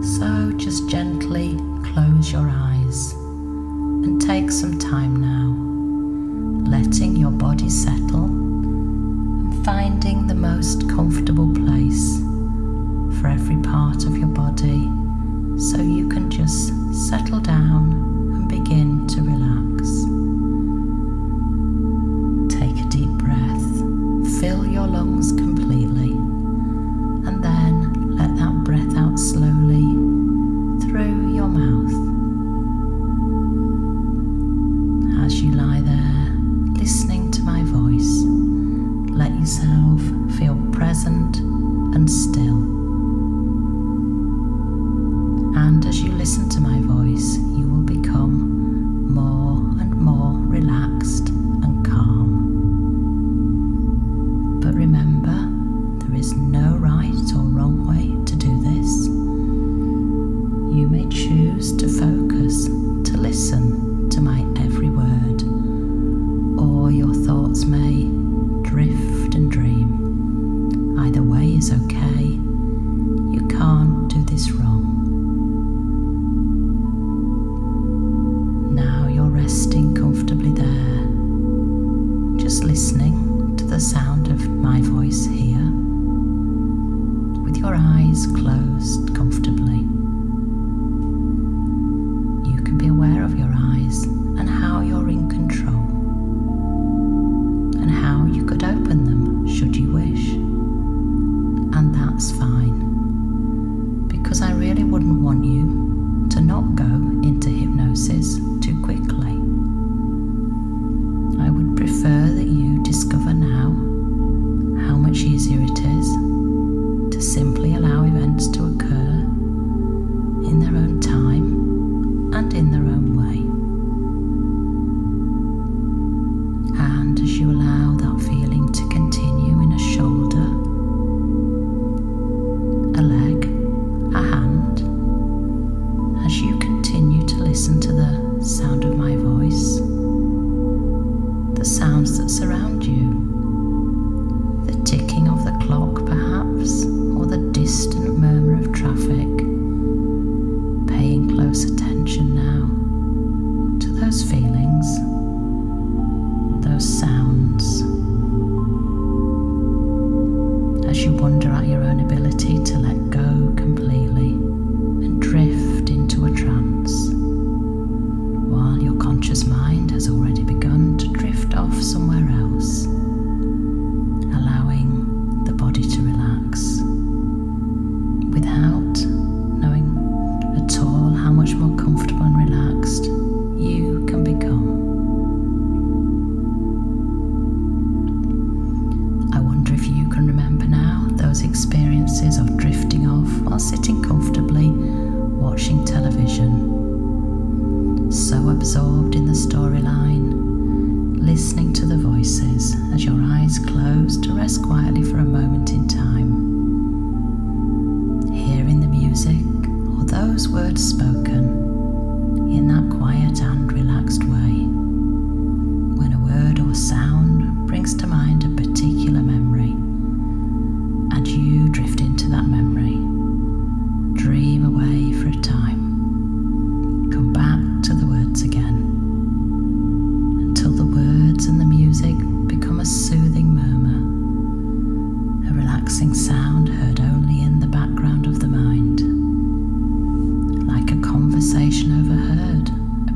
So just gently close your eyes and take some time now, letting your body settle and finding the most comfortable place for every part of your body so you can just settle down and begin to relax. Take a deep breath, fill your lungs completely, and then let that breath out slowly through your mouth. As you lie there, listening to my voice, let yourself feel present and still. And as you listen to my voice, you will become more and more relaxed and calm. But remember, there is no right or wrong way to do this. You may choose to focus, to listen to my every word, or your thoughts may drift and dream. Either way is okay. You can't do this wrong. Now you're resting comfortably there, just listening to the sound of my voice here, with your eyes closed comfortably. You can be aware of your eyes and how you're in control, and how you could open them should you wish. And that's fine, because I really wouldn't want you to not go into hypnosis too quickly. I would prefer that you discover now how much easier it is to simply allow events to occur in their own time and in their own way. And as you allow that feeling to continue in a shoulder, a leg, a hand, as you continue to listen to the sound of my voice, the sounds that surround you, the ticking of the clock perhaps, or the distant murmur of traffic, paying close attention now to those feelings, those sounds, as you wonder at your own ability to let go completely and drift into a trance, while your conscious mind has already begun to drift off somewhere else, allowing the body to relax without knowing at all how much more comfortable and relaxed you can become. I wonder if you can remember now those experiences of drifting off while sitting comfortably watching television, so absorbed in the storyline, listening to the voices as your eyes close to rest quietly for a moment in time, hearing the music or those words spoken in that quiet and relaxed way. When a word or sound brings to mind a particular memory, and you drift into that memory, dream away for a time, come back to the words again, until the words and the music become a soothing murmur, a relaxing sound heard only in the background of the mind, like a conversation overheard, a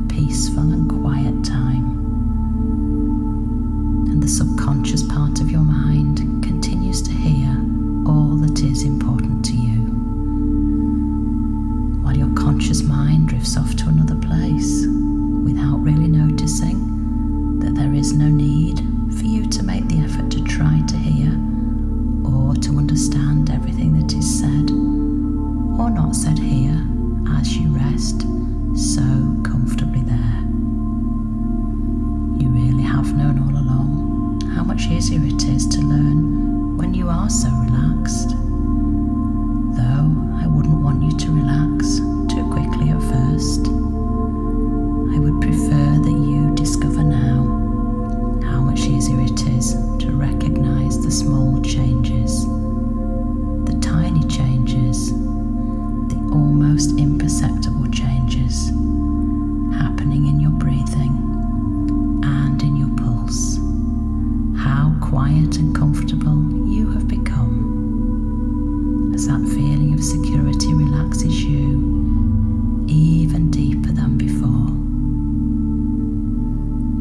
as that feeling of security relaxes you even deeper than before.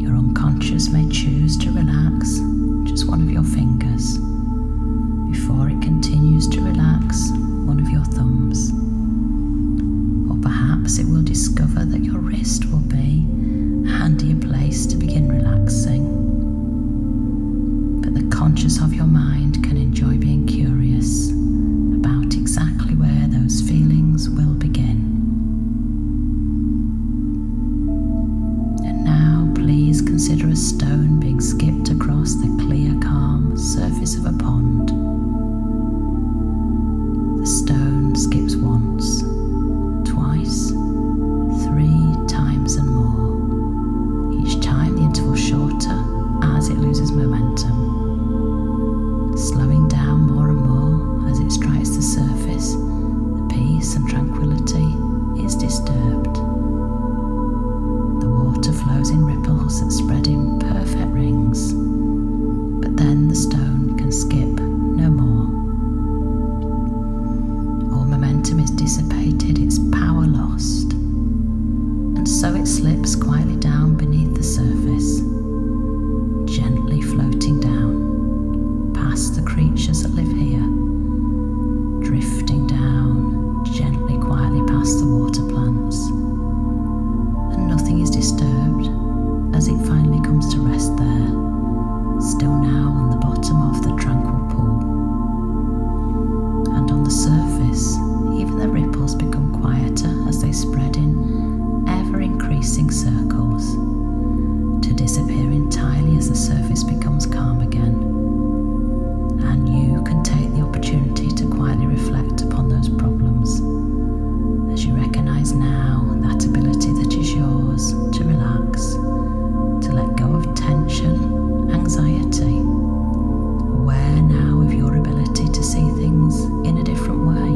Your unconscious may choose to relax just one of your fingers before it continues to relax one of your thumbs. Or perhaps it will discover that your wrist will be a handier place to begin relaxing. But the conscious of your mind can enjoy being curious about exactly where those feelings will begin. And now please consider a stone being skipped across the clear, calm surface of a pond. The stone skips once, twice, 3 times and more. Each time the interval shorter as it loses momentum, slowing down more and more as it strikes the surface. The peace and tranquility is disturbed. The water flows in ripples that spread in perfect rings, but then the stone can skip no more. All momentum is dissipated, its power lost, and so it slips quietly down beneath the surface, gently floating down past the creatures that live here, drifting down gently, quietly past the water plants, and nothing is disturbed as it finally comes to rest there, still now on the bottom of the tranquil pool. And on the surface, even the ripples become quieter as they spread in ever-increasing circles, to disappear entirely as the surface becomes calm again. And you can take the opportunity to quietly reflect upon those problems as you recognize now that ability that is yours to relax, to let go of tension, anxiety, aware now of your ability to see things in a different way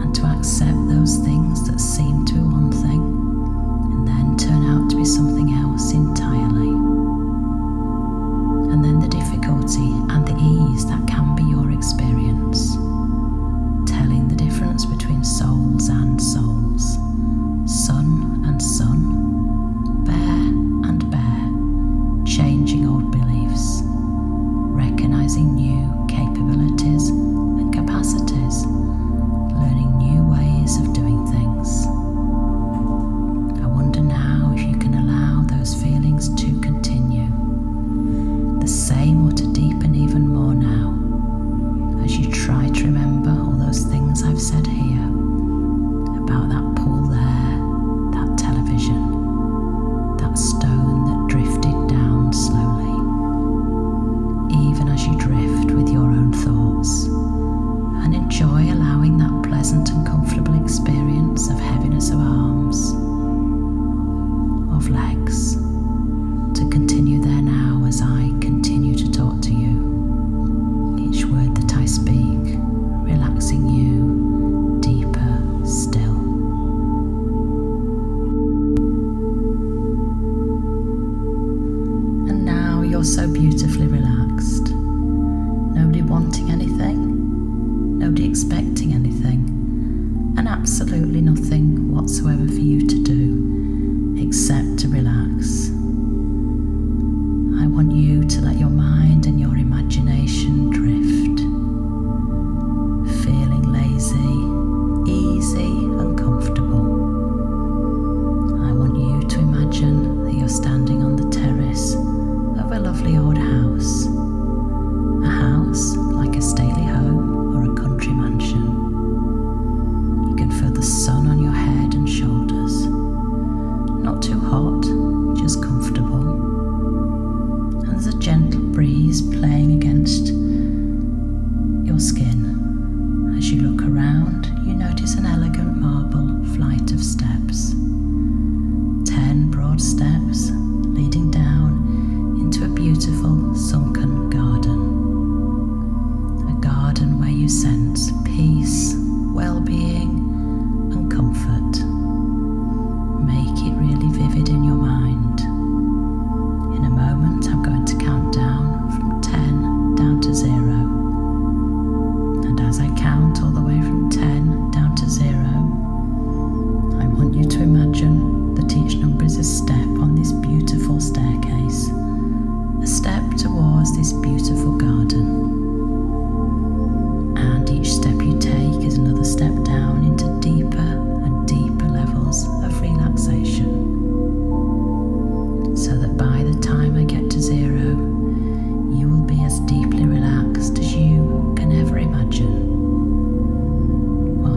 and to accept those things that seem to be one thing and then turn out to be something else entirely. And then the difficulty and the ease that can be your experience, telling the difference between souls and souls, sun and sun, bear and bear, changing old beliefs, recognizing new capabilities and capacities, learning new ways of doing things. I wonder now if you can allow those feelings to continue, the same or to deepen even more now, as you try to remember all those things I've said here, about that pool there, that television, that stone that drifted down slowly, even as you drift with your own thoughts, and enjoy allowing that pleasant and comfortable experience of heaviness of arms, of legs, to continue there now as I continue to talk to you. Each word that I speak, relaxing you deeper still. And now you're so beautifully relaxed. Nobody wanting anything, nobody expecting anything, and absolutely nothing whatsoever for you to do except to relax. I want you to let your mind and your imagination drift, feeling lazy, easy and comfortable. I want you to imagine that you're standing on the terrace of a lovely old house, a house like a stately home or a country mansion. You can feel the sun on your head and shoulders, not too hot, just comfortable.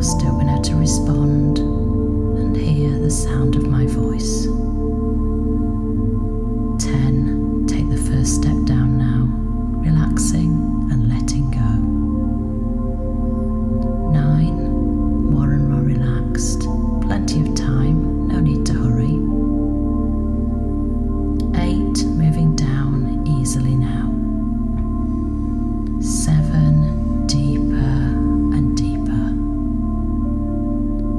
still been able to respond and hear the sound of my voice. 10, take the first step down now, relaxing and letting go. 9, more and more relaxed, plenty of time, no need to hurry. 8, moving down easily now. 7, deeper and deeper.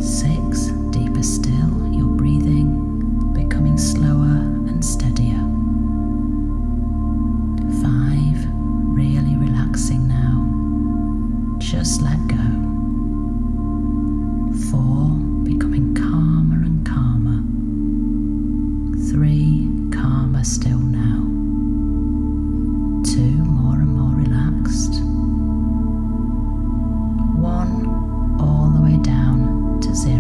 6, deeper still, your breathing becoming slower and steadier. 5, really relaxing now. Just let go. 4, becoming calmer and calmer. 3, calmer still now. 2, more and more relaxed. 1, all the way down to 0.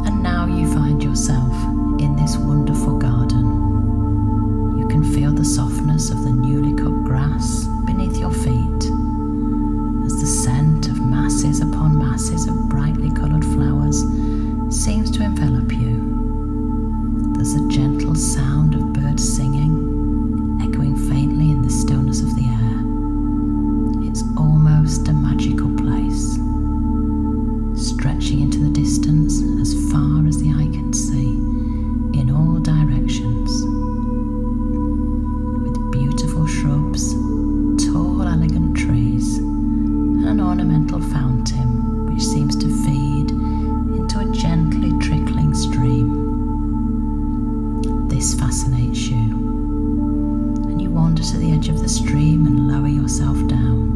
And now you find yourself in this wonderful garden. You can feel the softness of the newly cut grass beneath your feet as the scent of masses upon masses of brightly coloured flowers seems to envelop you. There's a gentle sound of birds singing, echoing faintly in the stillness of the air. It's almost a magical place, stretching into the distance as far as the eye can see, in all directions, with beautiful shrubs, tall elegant trees, and an ornamental fountain which seems to feed into a gently trickling stream. This fascinates you, and you wander to the edge of the stream and lower yourself down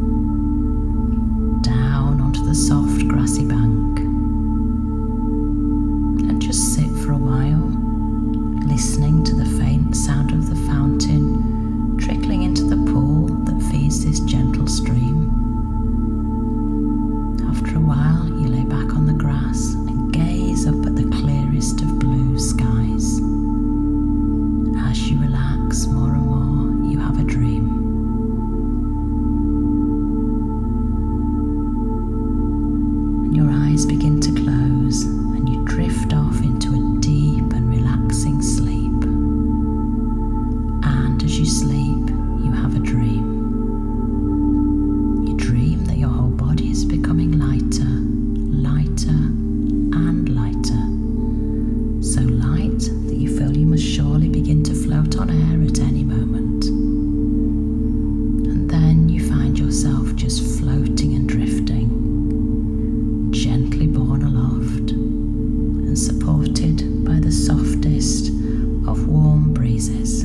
onto the soft grassy bank, and just sit for a while, listening to the faint sound of the fountain trickling into the pool that feeds this gentle stream. After a while, you lay back on the grass and gaze up at the clearest of blue skies. As you relax more and more, you have a dream. And your eyes begin to close, and you drift off into a deep and relaxing sleep. And as you sleep, you have a dream. You dream that your whole body is becoming lighter, lighter and lighter. So light that you feel you must surely begin to float on air at any moment. And then you find yourself just floating and drifting, gently borne aloft and supported by the softest of warm breezes.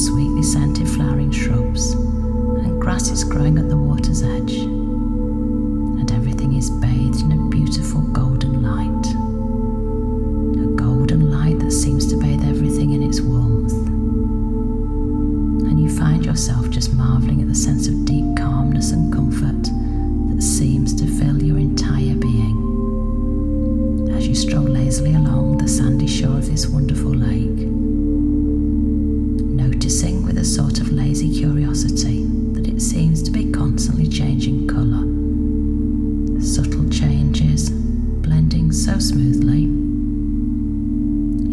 sweetly scented flowering shrubs and grasses growing at the water's edge, and everything is bathed in a beautiful golden light. A golden light that seems to bathe everything in its warmth. And you find yourself just marvelling at the sense of deep calmness and comfort that seems to fill your entire being as you stroll lazily along the sandy shore of this wonderful lake, noticing with a sort of lazy curiosity that it seems to be constantly changing colour. Subtle changes, blending so smoothly.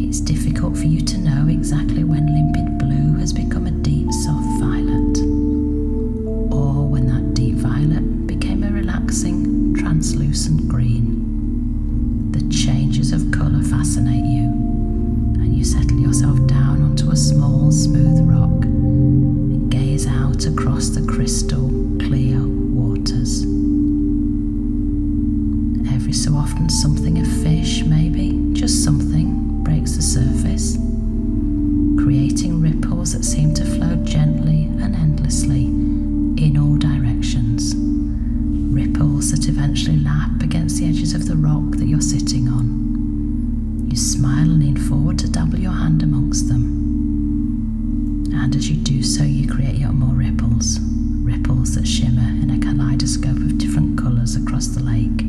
It's difficult for you to know exactly when limpid blue has become a deep soft violet, or when that deep violet became a relaxing translucent green. The changes of colour fascinate you, and you settle yourself down onto a small smooth rock and gaze out across the crystal clear waters. Every so often something, a fish maybe, just something, breaks the surface, creating ripples that seem to flow gently and endlessly in all directions. Ripples that eventually lap against the edges of the rock that you're sitting on. You smile and lean forward to dabble your hand amongst them. And as you do so, you create yet more ripples. Ripples that shimmer in a kaleidoscope of different colours across the lake,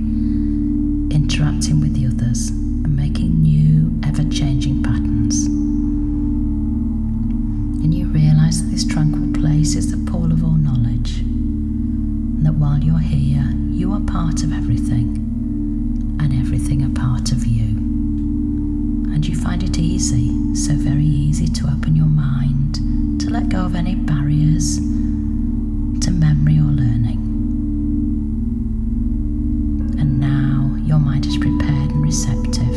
interacting with the others and making new, ever-changing patterns. And you realise that this tranquil place is the pool of all knowledge, and that while you're here, you are part of everything, and everything a part of you. And you find it easy, so very easy, to open your mind, to let go of any barriers to memory or learning. And now your mind is prepared and receptive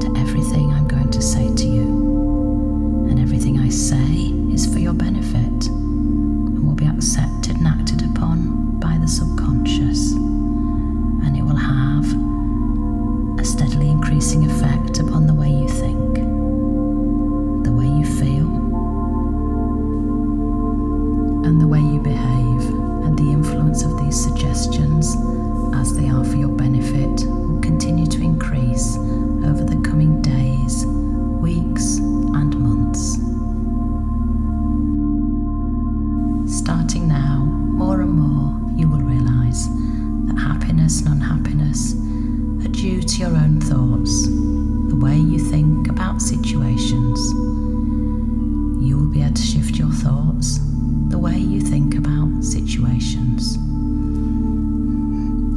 to everything I'm going to say to you. And everything I say is for your benefit and will be accepted and acted upon by the subconscious. And it will have a steadily increasing effect upon the way you think, the way you feel, and the way you behave. And the influence of these suggestions, as they are for your benefit, will continue to increase over the coming days, weeks, and months. Starting now, more and more, you will realise that happiness and unhappiness are due to your own thoughts, the way you think about situations. You will be able to shift your thoughts, the way you think about situations.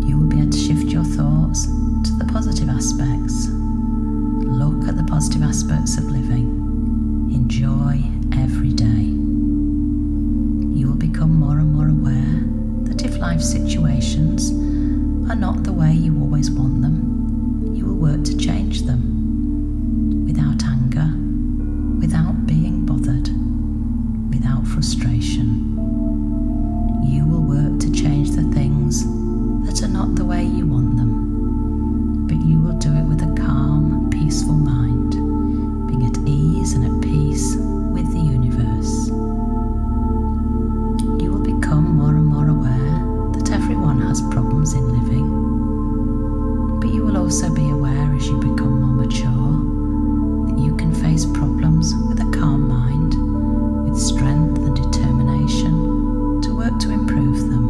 You will be able to shift your thoughts to the positive aspects. Look at the positive aspects of living. Enjoy every day. You will become more and more aware that if life situations are not the way you always want them, you will work to change them without anger, without being bothered, without frustration. You will work to change the things that are not the way you want them, but you will do it with a calm, peaceful mind, being at ease and at peace with the universe. You will become more and more aware that everyone has problems in living, but you will also be aware as you become more mature that you can face problems with a calm mind, with strength and determination to work to improve them.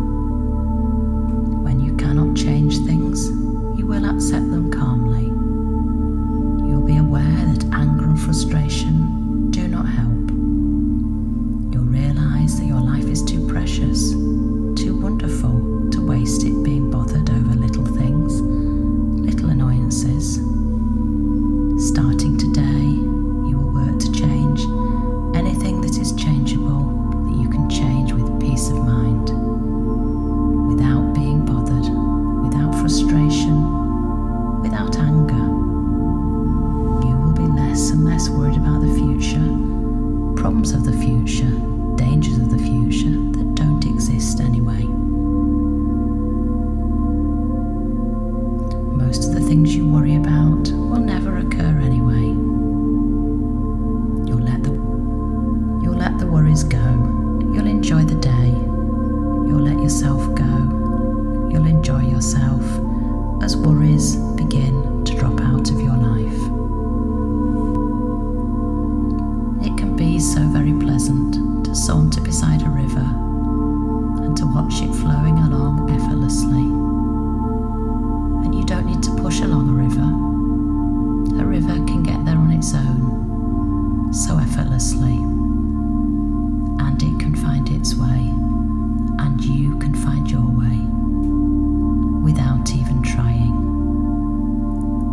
When you cannot change things, you will accept them calmly. You'll be aware that anger and frustration do not help. You'll realise that your life is too precious, too wonderful to waste it being bothered over little things, little annoyances. Starting today, you will work to change anything that is changeable that you can change with peace of mind, without being bothered, without frustration, without anger. You will be less and less worried about the future, problems of the future, dangers of the future that don't exist anyway. Most of the things you worry about will never occur anyway. You'll let the worries go. You'll enjoy the day. You'll let yourself go. You'll enjoy yourself as worries begin to drop out of your life. It can be so very pleasant to saunter beside a river and to watch it flowing along effortlessly. And you don't need to push along a river. A river can get there on its own, so effortlessly. And it can find its way, and you can find your way, without even trying.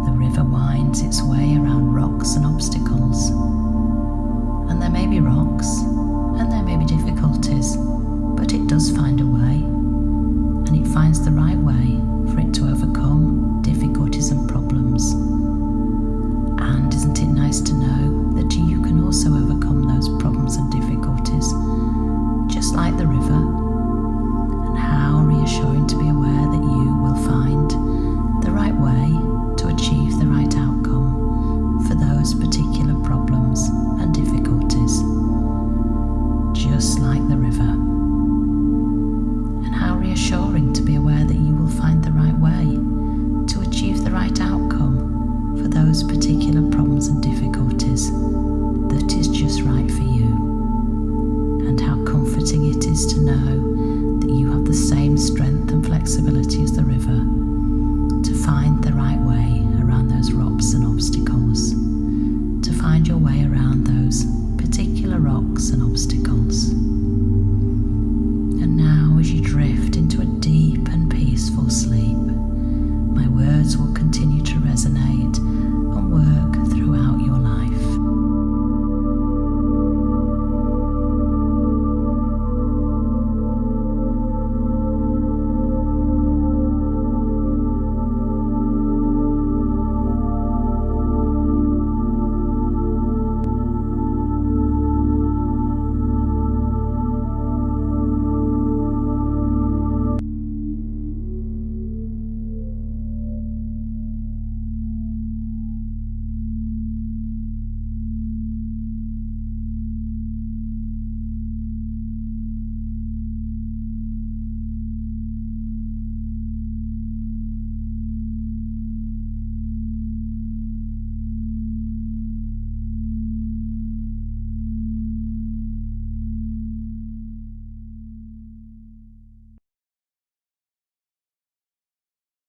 The river winds its way around rocks and obstacles. And there may be rocks, and there may be difficulties, but it does find a way, and it finds the right way for it to overcome difficulties and problems. And isn't it nice to know that you can also overcome those problems and difficulties, just like the river? And how reassuring to be aware that you will find the right way to achieve the right outcome for those particular problems and difficulties, just like the river. And how reassuring to be aware that you will find the right way to achieve the right outcome for those particular problems and difficulties that is just right for you. And how comforting it is to know